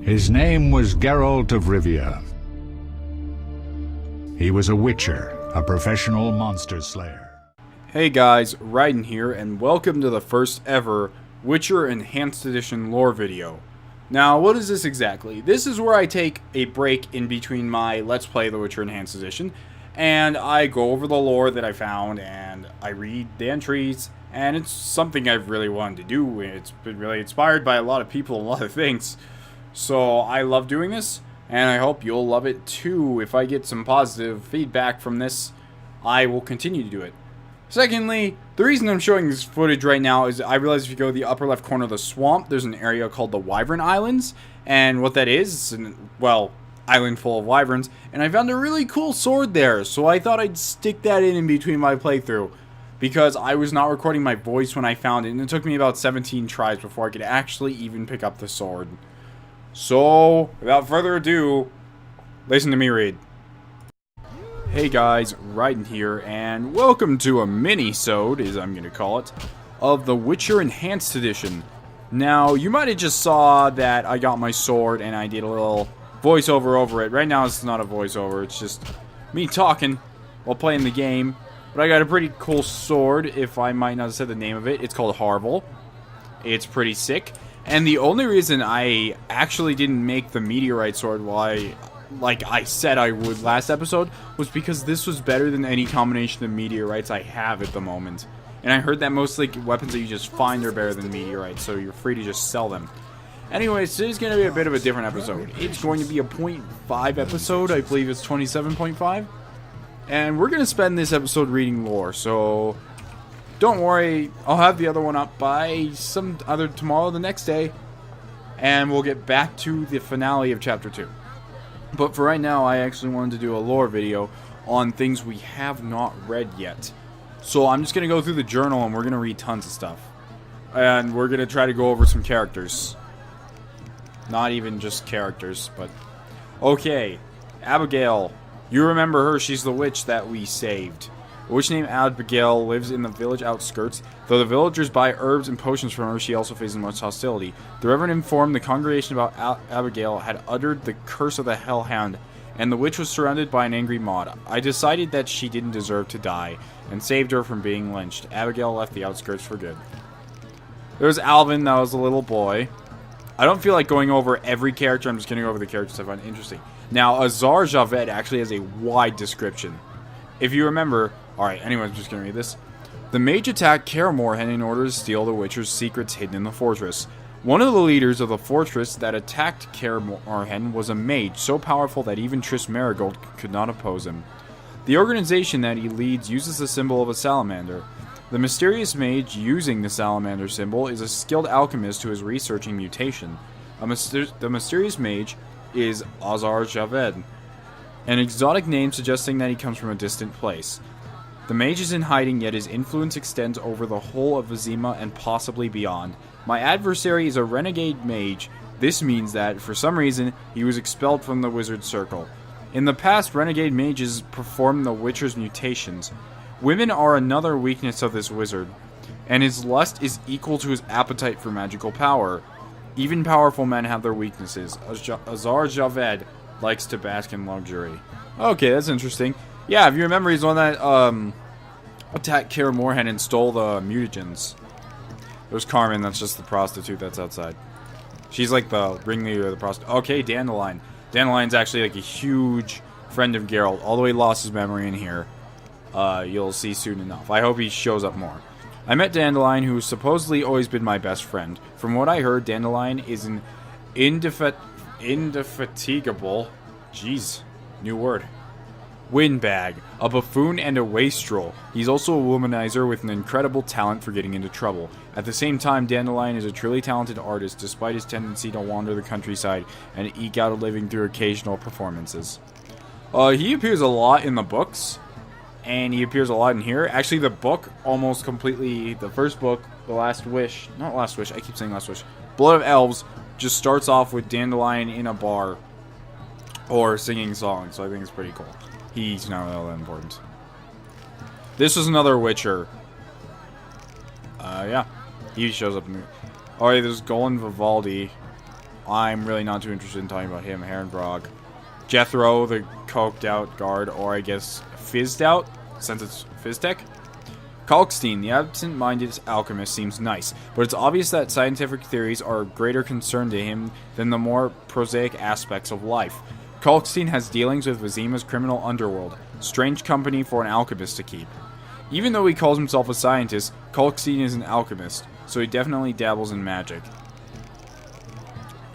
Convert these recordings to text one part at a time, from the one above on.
His name was Geralt of Rivia. He was a witcher, a professional monster slayer. Hey guys, Raiden here, and welcome to the first ever Witcher Enhanced Edition lore video. Now, what is this exactly? This is where I take a break in between my Let's Play The Witcher Enhanced Edition, and I go over the lore that I found, and I read the entries, and it's something I've really wanted to do. It's been really inspired by a lot of people and a lot of things. So I love doing this, and I hope you'll love it too. If I get some positive feedback from this, I will continue to do it. Secondly, the reason I'm showing this footage right now is I realize if you go to the upper left corner of the swamp, there's an area called the Wyvern Islands, and what that is an, island full of wyverns, and I found a really cool sword there, so I thought I'd stick that in between my playthrough, because I was not recording my voice when I found it, and it took me about 17 tries before I could actually even pick up the sword. So, without further ado, listen to me read. Hey guys, Raiden here, and welcome to a mini-sode, as I'm going to call it, of the Witcher Enhanced Edition. Now, you might have just saw that I got my sword and I did a little voiceover over it. Right now it's not a voiceover, it's just me talking while playing the game. But I got a pretty cool sword, if I might not have said the name of it. It's called Harvel. It's pretty sick. And the only reason I actually didn't make the meteorite sword like I said I would last episode was because this was better than any combination of meteorites I have at the moment. And I heard that most weapons that you just find are better than meteorites, so you're free to just sell them. Anyways, today's going to be a bit of a different episode. It's going to be a 0.5 episode, I believe it's 27.5. And we're going to spend this episode reading lore, so don't worry, I'll have the other one up by tomorrow, the next day, and we'll get back to the finale of Chapter 2. But for right now, I actually wanted to do a lore video on things we have not read yet. So I'm just going to go through the journal, and we're going to read tons of stuff. And we're going to try to go over some characters. Not even just characters, but... Okay, Abigail. You remember her, she's the witch that we saved. A witch named Abigail lives in the village outskirts. Though the villagers buy herbs and potions from her, she also faces much hostility. The Reverend informed the congregation about Abigail had uttered the curse of the Hellhound, and the witch was surrounded by an angry mob. I decided that she didn't deserve to die, and saved her from being lynched. Abigail left the outskirts for good. There was Alvin, that was a little boy. I don't feel like going over every character, I'm just going to go over the characters I find interesting. Now, Azar Javed actually has a wide description. If you remember... Alright, anyway, I'm just going to read this. The mage attacked Kaer Morhen in order to steal the Witcher's secrets hidden in the fortress. One of the leaders of the fortress that attacked Kaer Morhen was a mage so powerful that even Triss Merigold could not oppose him. The organization that he leads uses the symbol of a salamander. The mysterious mage using the salamander symbol is a skilled alchemist who is researching mutation. The mysterious mage is Azar Javed, an exotic name suggesting that he comes from a distant place. The mage is in hiding, yet his influence extends over the whole of Vizima and possibly beyond. My adversary is a renegade mage. This means that, for some reason, he was expelled from the wizard circle. In the past, renegade mages performed the Witcher's mutations. Women are another weakness of this wizard, and his lust is equal to his appetite for magical power. Even powerful men have their weaknesses. Azar Javed likes to bask in luxury. Okay, that's interesting. Yeah, if you remember, he's the one that attacked Kaer Morhen and stole the mutagens. There's Carmen, that's just the prostitute that's outside. She's like the ringleader of the prostitute. Okay, Dandelion. Dandelion's actually like a huge friend of Geralt. All the way lost his memory in here. You'll see soon enough. I hope he shows up more. I met Dandelion, who's supposedly always been my best friend. From what I heard, Dandelion is an indefatigable... Jeez, new word. Windbag, a buffoon and a wastrel. He's also a womanizer with an incredible talent for getting into trouble. At the same time, Dandelion is a truly talented artist, despite his tendency to wander the countryside and eke out a living through occasional performances. He appears a lot in the books, and he appears a lot in here. Actually, the book almost completely, the first book, The Last Wish, not Last Wish, I keep saying Last Wish, Blood of Elves, just starts off with Dandelion in a bar, or singing songs, so I think it's pretty cool. He's not really that important. This is another Witcher. Yeah. He shows up in the... Alright, there's Golan Vivaldi. I'm really not too interested in talking about him. Herrenbrog. Jethro, the coked out guard, or I guess fizzed out, since it's Fizztech. Kalkstein, the absent-minded alchemist, seems nice, but it's obvious that scientific theories are of greater concern to him than the more prosaic aspects of life. Kalkstein has dealings with Vizima's criminal underworld. Strange company for an alchemist to keep. Even though he calls himself a scientist, Kalkstein is an alchemist, so he definitely dabbles in magic.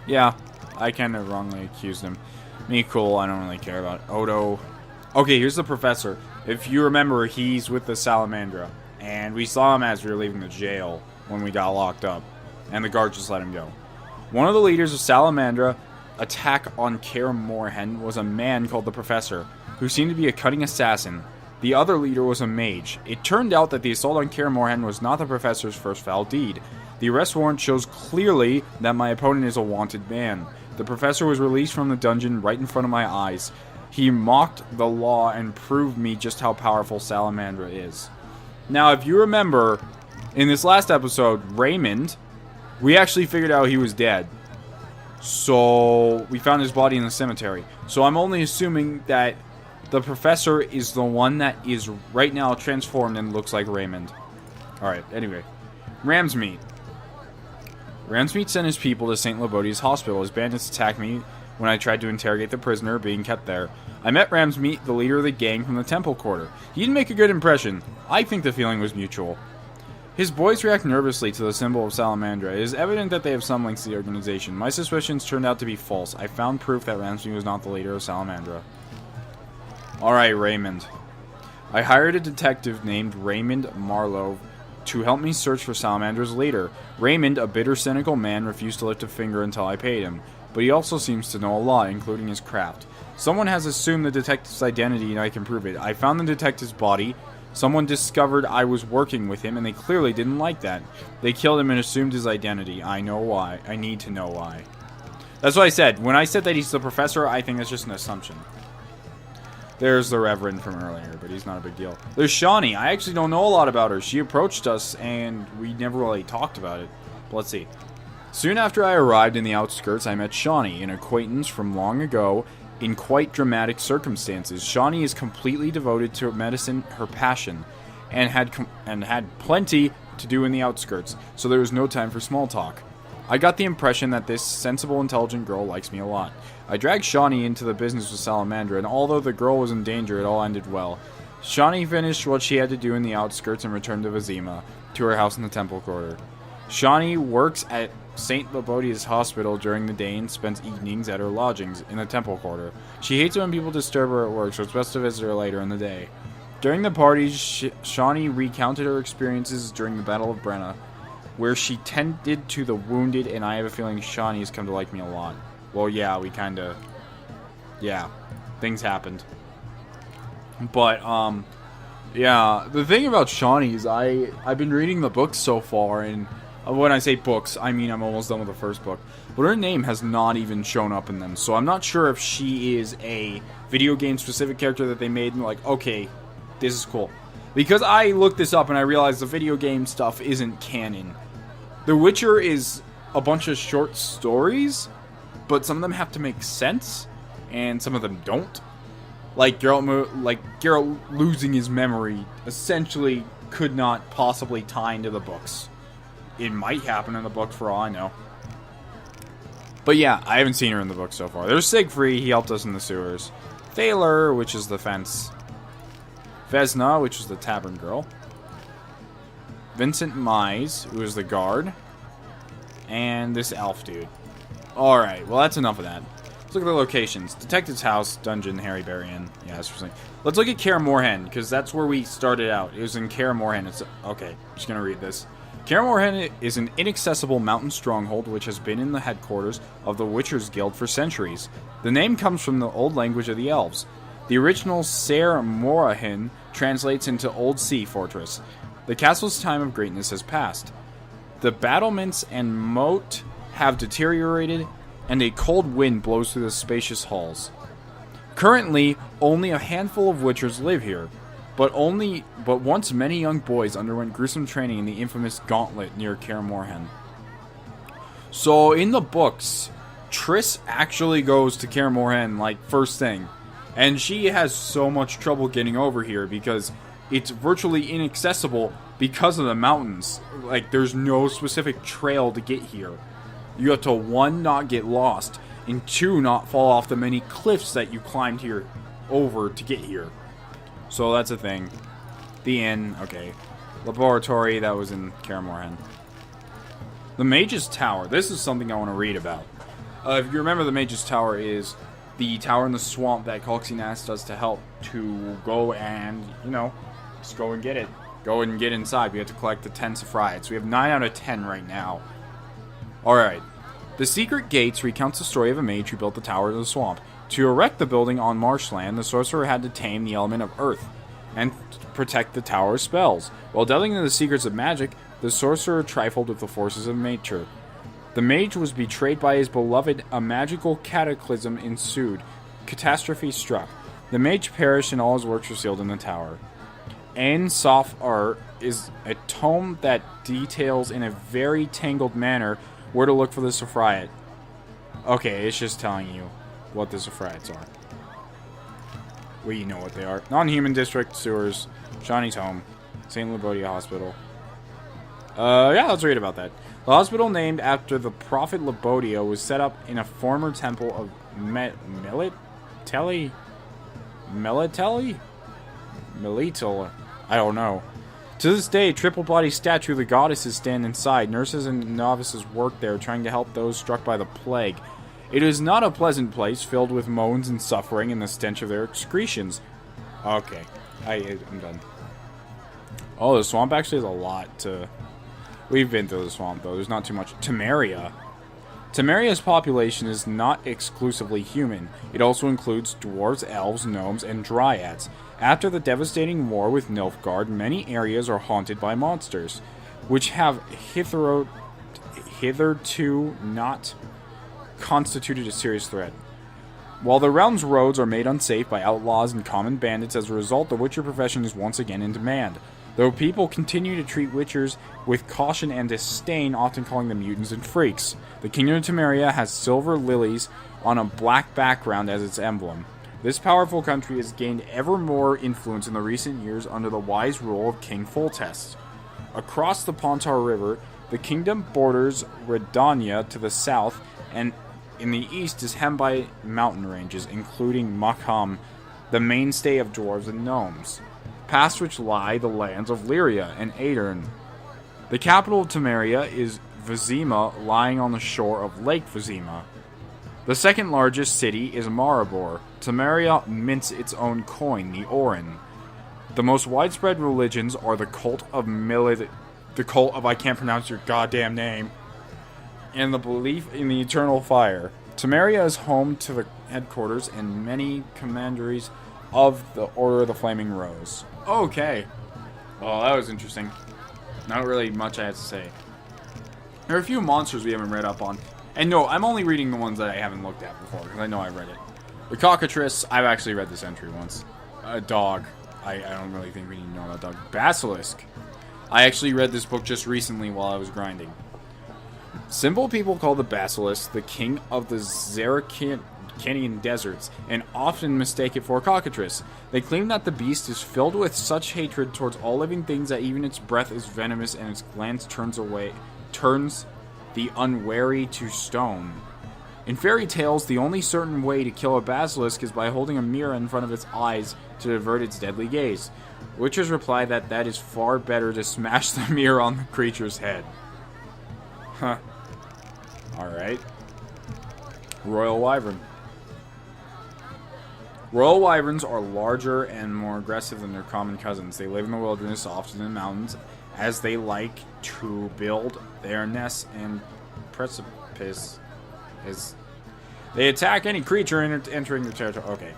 Yeah, I kind of wrongly accused him. Me, cool, I don't really care about it. Odo. Okay, here's the professor. If you remember, he's with the Salamandra, and we saw him as we were leaving the jail when we got locked up, and the guard just let him go. One of the leaders of Salamandra attack on Kaer Morhen was a man called the Professor, who seemed to be a cunning assassin. The other leader was a mage. It turned out that the assault on Kaer Morhen was not the Professor's first foul deed. The arrest warrant shows clearly that my opponent is a wanted man. The Professor was released from the dungeon right in front of my eyes. He mocked the law and proved me just how powerful Salamandra is. Now, if you remember, in this last episode, Raymond, we actually figured out he was dead. So, we found his body in the cemetery. So, I'm only assuming that the Professor is the one that is right now transformed and looks like Raymond. Alright, anyway. Ramsmeet. Ramsmeet sent his people to St. Labodia's hospital. His bandits attacked me when I tried to interrogate the prisoner being kept there. I met Ramsmeet, the leader of the gang from the Temple Quarter. He didn't make a good impression. I think the feeling was mutual. His boys react nervously to the symbol of Salamandra. It is evident that they have some links to the organization. My suspicions turned out to be false. I found proof that Ramsmeet was not the leader of Salamandra. Alright, Raymond. I hired a detective named Raymond Marlowe to help me search for Salamandra's leader. Raymond, a bitter, cynical man, refused to lift a finger until I paid him. But he also seems to know a lot, including his craft. Someone has assumed the detective's identity and I can prove it. I found the detective's body. Someone discovered I was working with him and they clearly didn't like that. They killed him and assumed his identity. I know why. I need to know why. That's what I said. When I said that he's the Professor, I think that's just an assumption. There's the Reverend from earlier, but he's not a big deal. There's Shawnee. I actually don't know a lot about her. She approached us and we never really talked about it. But let's see. Soon after I arrived in the outskirts, I met Shawnee, an acquaintance from long ago, in quite dramatic circumstances. Shawnee is completely devoted to medicine, her passion, and had plenty to do in the outskirts, so there was no time for small talk. I got the impression that this sensible, intelligent girl likes me a lot. I dragged Shawnee into the business with Salamandra, and although the girl was in danger, it all ended well. Shawnee finished what she had to do in the outskirts and returned to Vizima, to her house in the Temple Quarter. Shawnee works at St. Labodia's hospital during the day and spends evenings at her lodgings in the Temple Quarter. She hates it when people disturb her at work, so it's best to visit her later in the day. During the parties, Shawnee recounted her experiences during the Battle of Brenna, where she tended to the wounded, and I have a feeling Shawnee has come to like me a lot. Well, yeah, we kinda... yeah, things happened. But, yeah, the thing about Shawnee is I've been reading the books so far, and when I say books, I mean I'm almost done with the first book. But her name has not even shown up in them, so I'm not sure if she is a video game-specific character that they made, and like, okay, this is cool. Because I looked this up and I realized the video game stuff isn't canon. The Witcher is a bunch of short stories, but some of them have to make sense, and some of them don't. Like Geralt losing his memory essentially could not possibly tie into the books. It might happen in the books for all I know. But yeah, I haven't seen her in the book so far. There's Siegfried, he helped us in the sewers. Thaler, which is the fence. Vesna, which is the tavern girl. Vincent Mize, who is the guard. And this elf dude. Alright, well that's enough of that. Let's look at the locations. Detective's house, dungeon, Harry Berrien. Yeah, that's what I'm saying. Let's look at Kaer Morhen, because that's where we started out. It was in Kaer Morhen. Okay, I'm just going to read this. Kaer Morhen is an inaccessible mountain stronghold which has been in the headquarters of the Witchers Guild for centuries. The name comes from the old language of the elves. The original Ser Morahin translates into Old Sea Fortress. The castle's time of greatness has passed. The battlements and moat have deteriorated, and a cold wind blows through the spacious halls. Currently, only a handful of Witchers live here, but once many young boys underwent gruesome training in the infamous Gauntlet near Kaer Morhen. So, in the books, Triss actually goes to Kaer Morhen, like, first thing. And she has so much trouble getting over here because it's virtually inaccessible because of the mountains. Like, there's no specific trail to get here. You have to, 1, not get lost, and 2, not fall off the many cliffs that you climbed here over to get here. So that's a thing. The inn, okay. Laboratory, that was in Kaer Morhen. The Mage's Tower. This is something I want to read about. If you remember, the Mage's Tower is the tower in the swamp that Colxine asked us to help to go and, you know, just go and get it. Go and get inside. We have to collect the 10 Sephryids. We have 9 out of 10 right now. Alright. The Secret Gates recounts the story of a mage who built the tower in the swamp. To erect the building on marshland, the sorcerer had to tame the element of earth and protect the tower's spells. While delving into the secrets of magic, the sorcerer trifled with the forces of nature. The mage was betrayed by his beloved. A magical cataclysm ensued. Catastrophe struck. The mage perished and all his works were sealed in the tower. Ain Soph Art is a tome that details in a very tangled manner where to look for the Sephryids. Okay, it's just telling you what the Sephryids are. Well, you know what they are. Non-human district, sewers, Shawnee's home, St. Lubodia Hospital. Yeah, let's read about that. The hospital, named after the prophet Lubodia, was set up in a former temple of Melitele? I don't know. To this day, a triple-body statue of the goddesses stand inside. Nurses and novices work there, trying to help those struck by the plague. It is not a pleasant place, filled with moans and suffering and the stench of their excretions. Okay, I'm done. Oh, the swamp actually has a lot to... We've been through the swamp, though. There's not too much. Temeria. Temeria's population is not exclusively human. It also includes dwarves, elves, gnomes, and dryads. After the devastating war with Nilfgaard, many areas are haunted by monsters, which have hitherto not constituted a serious threat. While the realm's roads are made unsafe by outlaws and common bandits, as a result, the witcher profession is once again in demand. Though people continue to treat witchers with caution and disdain, often calling them mutants and freaks. The Kingdom of Temeria has silver lilies on a black background as its emblem. This powerful country has gained ever more influence in the recent years under the wise rule of King Foltest. Across the Pontar River, the kingdom borders Redania to the south, and in the east is hemmed by mountain ranges, including Makham, the mainstay of dwarves and gnomes, past which lie the lands of Lyria and Aedirn. The capital of Temeria is Vizima, lying on the shore of Lake Vizima. The second largest city is Maribor. Temeria mints its own coin, the Orin. The most widespread religions are the cult of I can't pronounce your goddamn name, and the belief in the eternal fire. Temeria is home to the headquarters and many commanderies of the Order of the Flaming Rose. Okay. Well, that was interesting. Not really much I have to say. There are a few monsters we haven't read up on. And no, I'm only reading the ones that I haven't looked at before, because I know I've read it. The Cockatrice, I've actually read this entry once. A dog. I don't really think we need to know that dog. Basilisk. I actually read this book just recently while I was grinding. Simple people call the Basilisk the king of the Zeracanian deserts, and often mistake it for a cockatrice. They claim that the beast is filled with such hatred towards all living things that even its breath is venomous and its glance turns the unwary to stone. In fairy tales, the only certain way to kill a basilisk is by holding a mirror in front of its eyes to divert its deadly gaze. Witchers reply that that is far better to smash the mirror on the creature's head. Huh. Alright. Royal Wyvern. Royal Wyverns are larger and more aggressive than their common cousins. They live in the wilderness, often in the mountains, as they like to build their nests and precipices. They attack any creature entering their territory. Okay.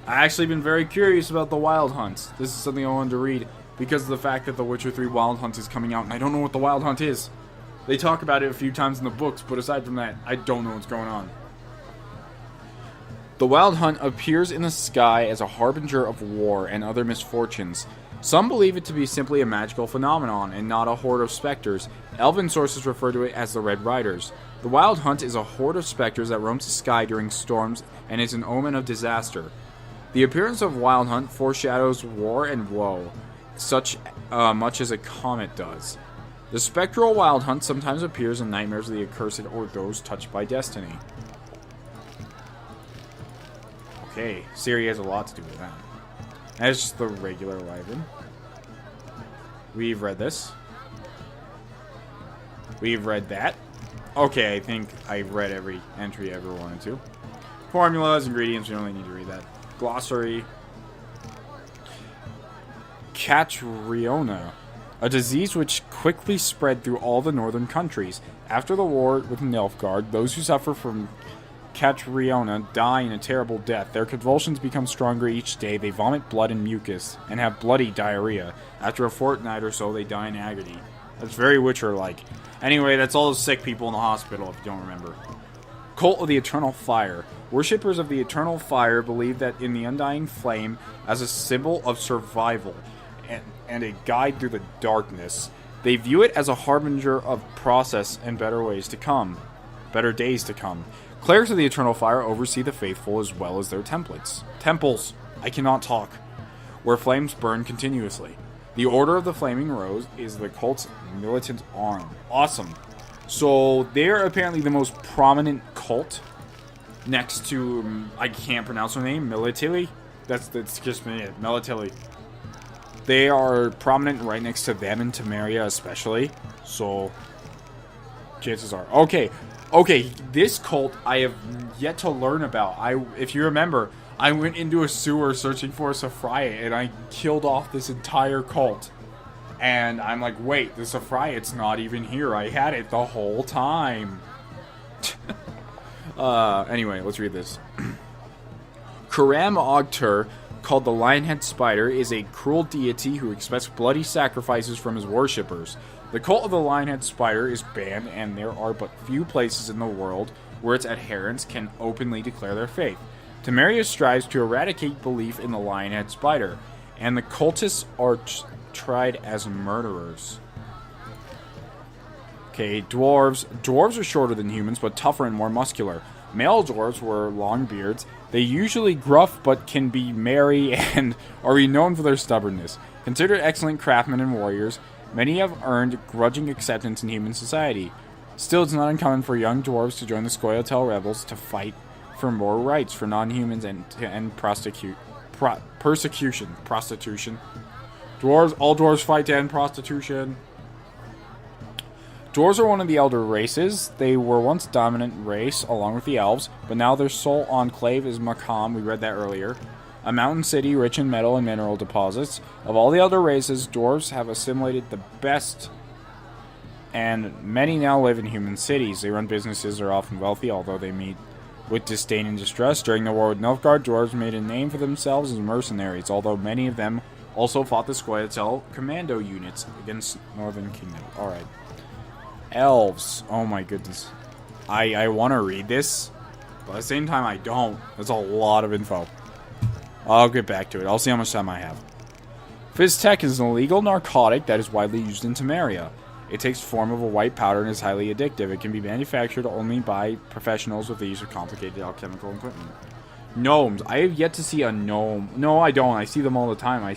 I've actually been very curious about the Wild Hunt. This is something I wanted to read because of the fact that the Witcher 3 Wild Hunt is coming out, and I don't know what the Wild Hunt is. They talk about it a few times in the books, but aside from that, I don't know what's going on. The Wild Hunt appears in the sky as a harbinger of war and other misfortunes. Some believe it to be simply a magical phenomenon and not a horde of specters. Elven sources refer to it as the Red Riders. The Wild Hunt is a horde of specters that roams the sky during storms and is an omen of disaster. The appearance of Wild Hunt foreshadows war and woe, much as a comet does. The spectral Wild Hunt sometimes appears in nightmares of the accursed or those touched by destiny. Okay, Siri has a lot to do with that. That's just the regular Wyvern. We've read this. We've read that. Okay, I think I've read every entry I ever wanted to. Formulas, ingredients, we don't really need to read that. Glossary. Catriona, a disease which quickly spread through all the northern countries. After the war with Nilfgaard, those who suffer from Catriona die in a terrible death. Their convulsions become stronger each day. They vomit blood and mucus and have bloody diarrhea. After a fortnight or so, they die in agony. That's very Witcher-like. Anyway, that's all the sick people in the hospital, if you don't remember. Cult of the Eternal Fire. Worshippers of the Eternal Fire believe that in the undying flame as a symbol of survival and a guide through the darkness. They view it as a harbinger of process and better days to come. Clerics of the Eternal Fire oversee the faithful as well as their temples. I cannot talk. Where flames burn continuously. The Order of the Flaming Rose is the cult's militant arm. Awesome. So they're apparently the most prominent cult next to, I can't pronounce her name, Melitili. That's just it, Melitili. They are prominent right next to them in Temeria especially. So chances are. Okay, this cult I have yet to learn about. If you remember, I went into a sewer searching for a Saphria, and I killed off this entire cult. And I'm like, wait, the Saphria, it's not even here. I had it the whole time. Anyway, let's read this. Karam Ogtur, called the Lionhead Spider, is a cruel deity who expects bloody sacrifices from his worshippers. The cult of the Lionhead Spider is banned, and there are but few places in the world where its adherents can openly declare their faith. Temeria strives to eradicate belief in the Lionhead Spider, and the cultists are tried as murderers. Okay, dwarves. Dwarves are shorter than humans, but tougher and more muscular. Male dwarves wear long beards. They usually gruff, but can be merry and are renowned for their stubbornness. Considered excellent craftsmen and warriors, many have earned grudging acceptance in human society. Still, it's not uncommon for young dwarves to join the Scoia'tael rebels to fight for more rights for non-humans and to end prostitution. All dwarves fight to end prostitution. Dwarves are one of the elder races. They were once dominant race along with the elves, but now their sole enclave is Makam, we read that earlier. A mountain city rich in metal and mineral deposits. Of all the elder races, dwarves have assimilated the best, and many now live in human cities. They run businesses, are often wealthy, although they meet with disdain and distress. During the war with Nilfgaard, dwarves made a name for themselves as mercenaries, although many of them also fought the Scoia'tael commando units against Northern Kingdom. Alright. Elves. Oh my goodness. I want to read this, but at the same time I don't. That's a lot of info. I'll get back to it. I'll see how much time I have. Fizztech is an illegal narcotic that is widely used in Temeria. It takes the form of a white powder and is highly addictive. It can be manufactured only by professionals with the use of complicated alchemical equipment. Gnomes. I have yet to see a gnome. No, I don't. I see them all the time. I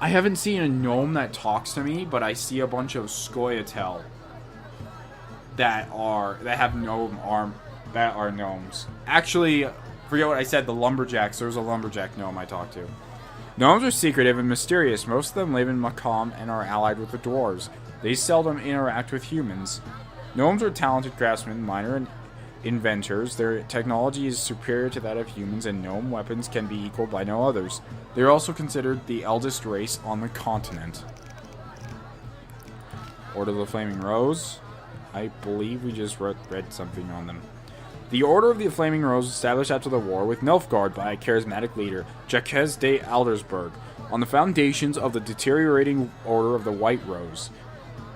haven't seen a gnome that talks to me, but I see a bunch of Scoia'tael that have gnomes. Actually, forget what I said. The lumberjacks. There's a lumberjack gnome I talked to. Gnomes are secretive and mysterious. Most of them live in Makam and are allied with the dwarves. They seldom interact with humans. Gnomes are talented craftsmen, minor inventors. Their technology is superior to that of humans, and gnome weapons can be equaled by no others. They are also considered the eldest race on the continent. Order of the Flaming Rose. I believe we just read something on them. The Order of the Flaming Rose was established after the war with Nilfgaard by a charismatic leader, Jacques de Aldersberg, on the foundations of the deteriorating Order of the White Rose.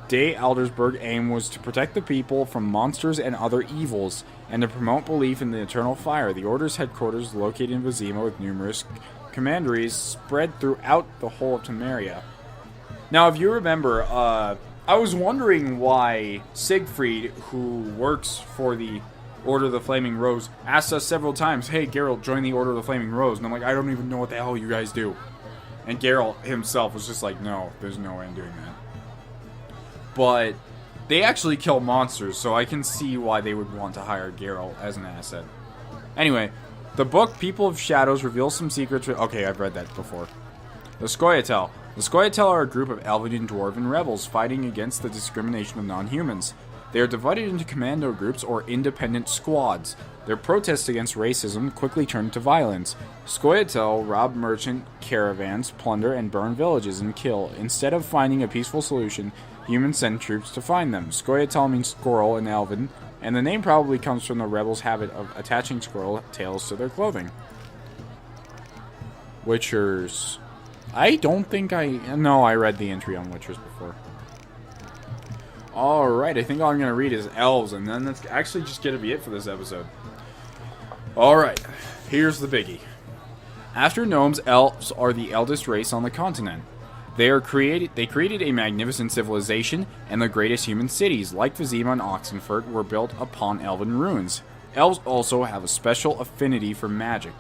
De Aldersberg's aim was to protect the people from monsters and other evils, and to promote belief in the eternal fire. The Order's headquarters is located in Vizima with numerous commanderies spread throughout the whole of Temeria. Now, if you remember, I was wondering why Siegfried, who works for the Order of the Flaming Rose, asked us several times, hey, Geralt, join the Order of the Flaming Rose. And I'm like, I don't even know what the hell you guys do. And Geralt himself was just like, no, there's no way I'm doing that. But they actually kill monsters, so I can see why they would want to hire Geralt as an asset. Anyway, the book People of Shadows reveals some secrets. Okay, I've read that before. The Scoia'tael. The Scoia'tael are a group of elven and dwarven rebels fighting against the discrimination of non-humans. They are divided into commando groups or independent squads. Their protests against racism quickly turn to violence. Scoia'tael rob merchant caravans, plunder, and burn villages and kill. Instead of finding a peaceful solution, humans send troops to find them. Scoia'tael means squirrel in Elven, and the name probably comes from the rebels' habit of attaching squirrel tails to their clothing. Witchers. I don't think No, I read the entry on Witchers before. Alright, I think all I'm going to read is elves, and then that's actually just going to be it for this episode. Alright, here's the biggie. After gnomes, elves are the eldest race on the continent. They created a magnificent civilization, and the greatest human cities, like Vizima and Oxenfurt, were built upon elven ruins. Elves also have a special affinity for magic.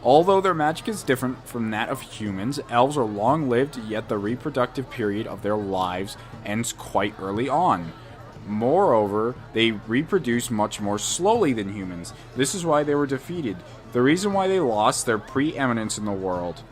Although their magic is different from that of humans, elves are long-lived, yet the reproductive period of their lives ends quite early on. Moreover, they reproduce much more slowly than humans. This is why they were defeated, the reason why they lost their preeminence in the world.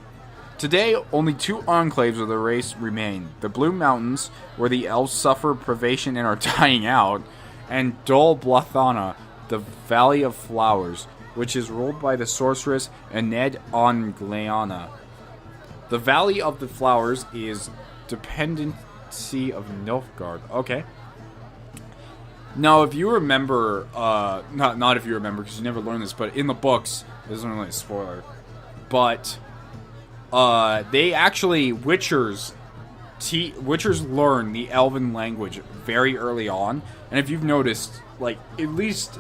Today, only 2 enclaves of the race remain. The Blue Mountains, where the elves suffer privation and are dying out, and Dol Blathana, the Valley of Flowers, which is ruled by the sorceress Ened Ongleana. The Valley of the Flowers is dependency of Nilfgaard. Okay. Now, if you remember, not if you remember, because you never learned this, but in the books, this isn't really a spoiler, but they actually, Witchers learn the Elven language very early on, and if you've noticed, like, at least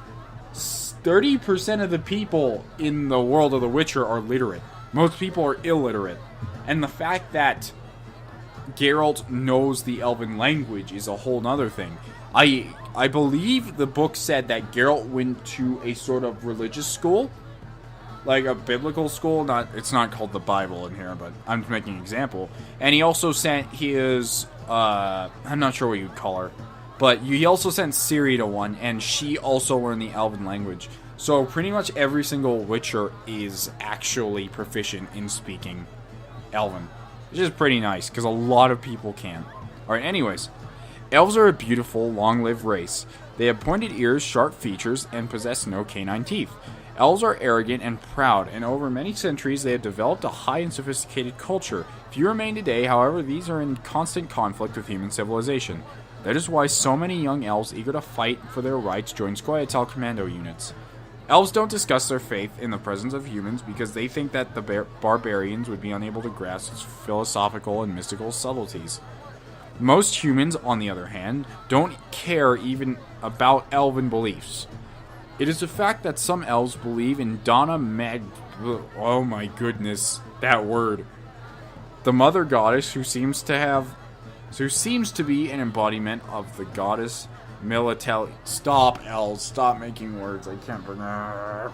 30% of the people in the world of The Witcher are literate. Most people are illiterate. And the fact that Geralt knows the Elven language is a whole nother thing. I believe the book said that Geralt went to a sort of religious school. Like a biblical school. It's not called the Bible in here, but I'm just making an example. And he also sent his, I'm not sure what you'd call her, but he also sent Ciri to one, and she also learned the Elven language. So pretty much every single Witcher is actually proficient in speaking Elven. Which is pretty nice, because a lot of people can. Alright, anyways. Elves are a beautiful, long-lived race. They have pointed ears, sharp features, and possess no canine teeth. Elves are arrogant and proud, and over many centuries they have developed a high and sophisticated culture. Few remain today, however, these are in constant conflict with human civilization. That is why so many young elves eager to fight for their rights join Scoia'tael commando units. Elves don't discuss their faith in the presence of humans because they think that the barbarians would be unable to grasp its philosophical and mystical subtleties. Most humans, on the other hand, don't care even about elven beliefs. It is a fact that some elves believe in oh my goodness, that word. The mother goddess who seems to be an embodiment of the goddess Militali. Stop, elves. Stop making words. I can't pronounce.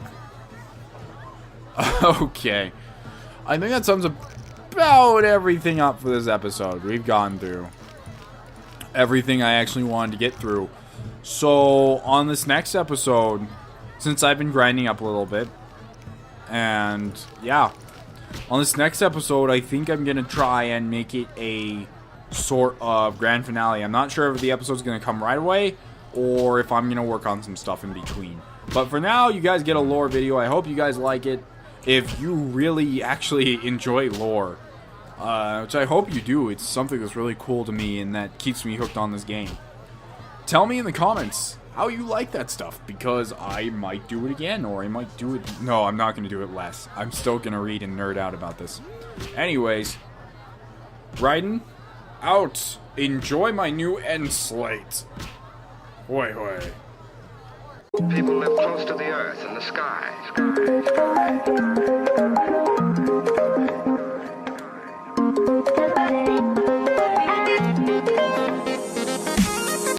Okay. I think that sums about everything up for this episode. We've gone through everything I actually wanted to get through. So, on this next episode, since I've been grinding up a little bit, and yeah, on this next episode, I think I'm going to try and make it a sort of grand finale. I'm not sure if the episode's going to come right away, or if I'm going to work on some stuff in between. But for now, you guys get a lore video. I hope you guys like it. If you really actually enjoy lore, which I hope you do, it's something that's really cool to me and that keeps me hooked on this game. Tell me in the comments how you like that stuff, because I might do it again, or I might do it... No, I'm not going to do it less. I'm still going to read and nerd out about this. Anyways, Raiden out. Enjoy my new end slate. Hoi hoi. People live close to the earth and the sky.